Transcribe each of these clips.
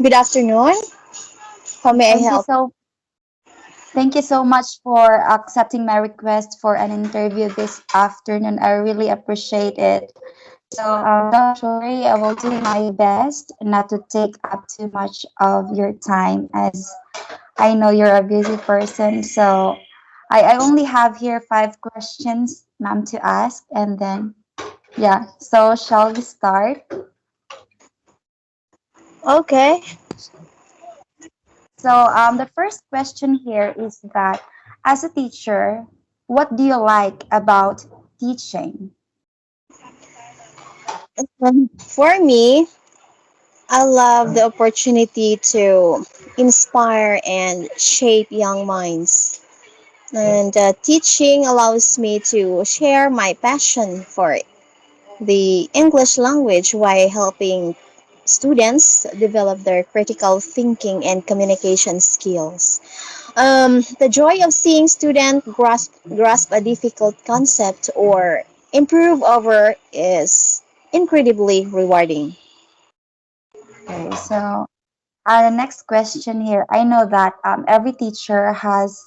Good afternoon. How may I Thank you help? so thank you so much for accepting my request for an interview this afternoon. I really appreciate it. So don't worry, I will do my best not to take up too much of your time as I know you're a busy person. So I only have here 5 questions, ma'am, to ask, and then yeah. So shall we start? Okay. So the first question here is that as a teacher, what do you like about teaching? For me, I love the opportunity to inspire and shape young minds. And teaching allows me to share my passion for the English language while helping students develop their critical thinking and communication skills. The joy of seeing students grasp a difficult concept or improve over is incredibly rewarding. Okay, so the next question here. I know that every teacher has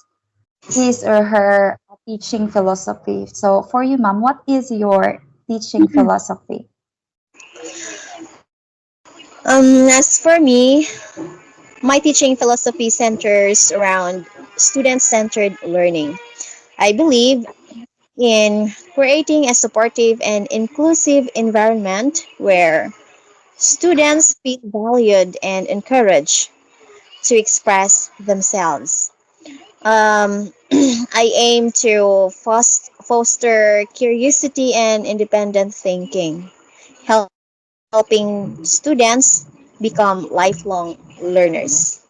his or her teaching philosophy. So for you, ma'am, what is your teaching philosophy? As for me, my teaching philosophy centers around student centered learning. I believe in creating a supportive and inclusive environment where students feel valued and encouraged to express themselves. I aim to foster curiosity and independent thinking, helping students become lifelong learners.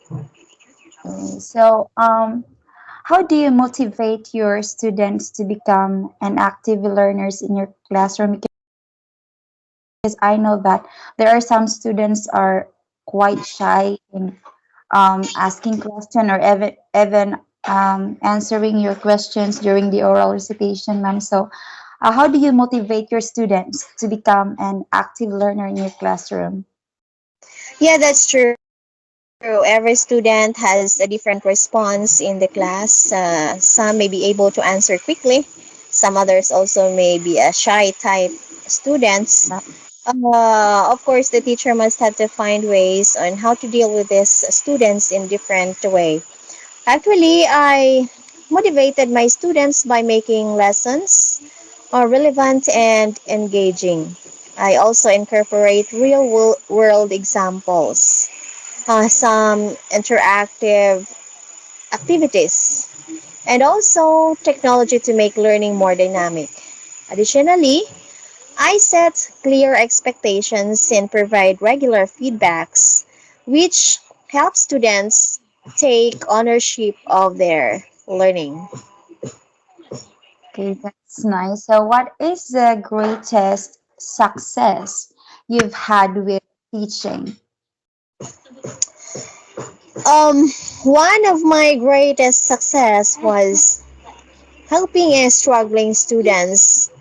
Okay, so how do you motivate your students to become an active learners in your classroom? Because I know that there are some students are quite shy in asking question or even answering your questions during the oral recitation, ma'am. So, how do you motivate your students to become an active learner in your classroom? Yeah, that's true. Every student has a different response in the class. Some may be able to answer quickly. Some others also may be a shy type students. Of course, the teacher must have to find ways on how to deal with these students in different way. Actually, I motivated my students by making lessons relevant and engaging. I also incorporate real world examples, some interactive activities, and also technology to make learning more dynamic. Additionally, I set clear expectations and provide regular feedbacks, which help students take ownership of their learning. Okay, that's nice. So, what is the greatest success you've had with teaching? Um, One of my greatest success was helping a struggling students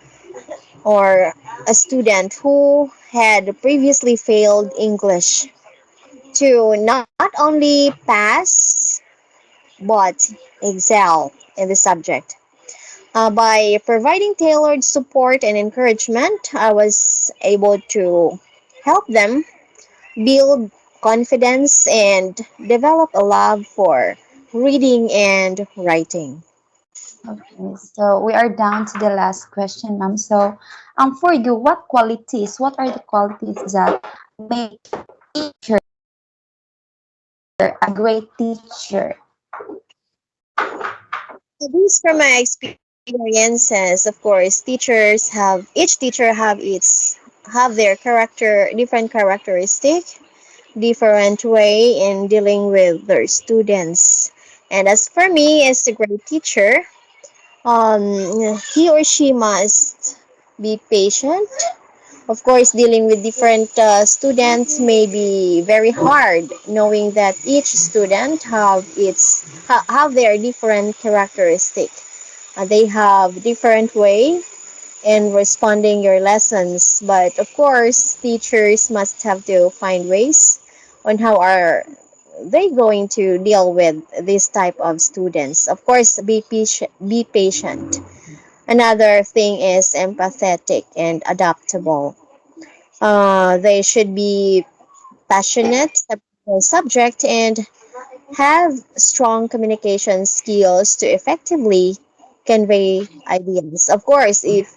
or a student who had previously failed English to not only pass but excel in the subject. By providing tailored support and encouragement, I was able to help them build confidence and develop a love for reading and writing. Okay, so we are down to the last question, ma'am. So, for you, what are the qualities that make teacher a great teacher? Based from my experiences, of course, each teacher have their different characteristic, different way in dealing with their students. And as for me, as a great teacher, he or she must be patient. Of course, dealing with different students may be very hard, knowing that each student have their different characteristic. They have different way in responding your lessons, but of course, teachers must have to find ways on how are they going to deal with this type of students. Of course, be patient. Another thing is empathetic and adaptable. They should be passionate about the subject and have strong communication skills to effectively convey ideas. Of course, if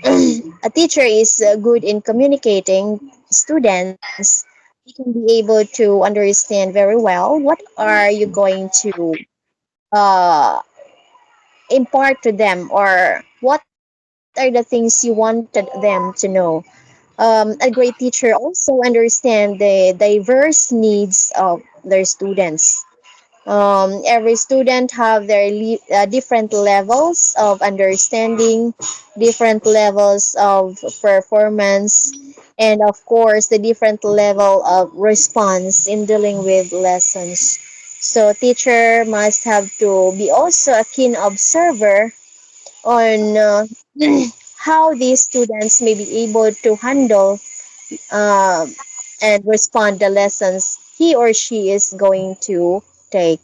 a teacher is good in communicating students, you can be able to understand very well what are you going to uh, impart to them, or what are the things you wanted them to know. A great teacher also understand the diverse needs of their students. Every student have their different levels of understanding, different levels of performance, and of course the different level of response in dealing with lessons. So teacher must have to be also a keen observer on how these students may be able to handle uh, and respond the lessons he or she is going to take.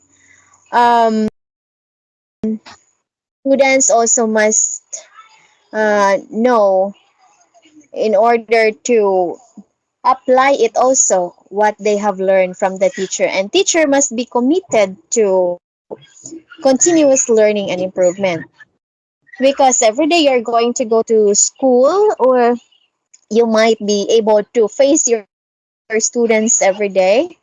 Students also must know, in order to apply it also what they have learned from the teacher, and teacher must be committed to continuous learning and improvement, because every day you're going to go to school, or you might be able to face your students every day,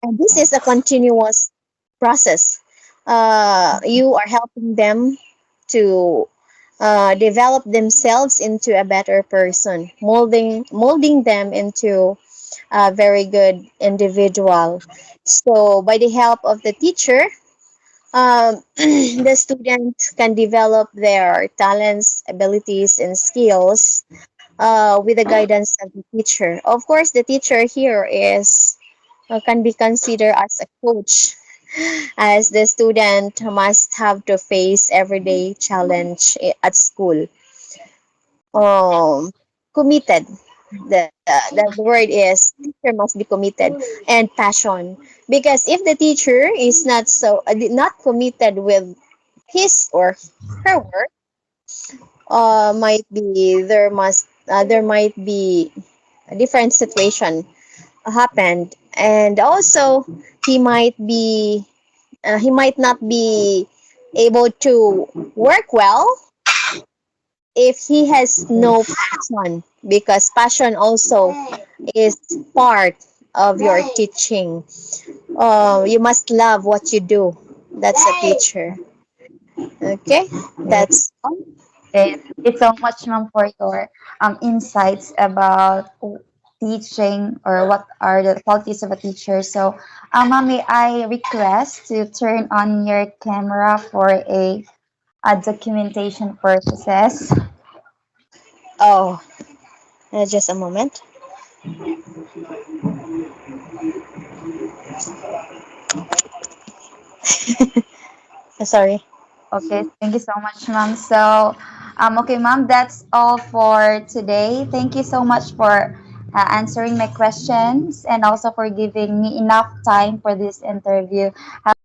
and this is a continuous process. You are helping them to develop themselves into a better person, molding them into a very good individual. So, by the help of the teacher, the student can develop their talents, abilities, and skills with the guidance of the teacher. Of course, the teacher here is can be considered as a coach, as the student must have to face everyday challenge at school. Committed. The word is teacher must be committed, and passion. Because if the teacher is not committed with his or her work, might be there might be a different situation happened, and also he might be he might not be able to work well if he has no passion, because passion also is part of your teaching. You must love what you do. That's a teacher. Okay, Okay. that's all. Okay. Thank you so much, ma'am, for your insights about teaching or what are the qualities of a teacher. So, ma'am, may I request to turn on your camera for a documentation purposes? Oh, just a moment. Sorry. Okay, thank you so much, ma'am. So, okay, ma'am, that's all for today. Thank you so much for answering my questions and also for giving me enough time for this interview. Have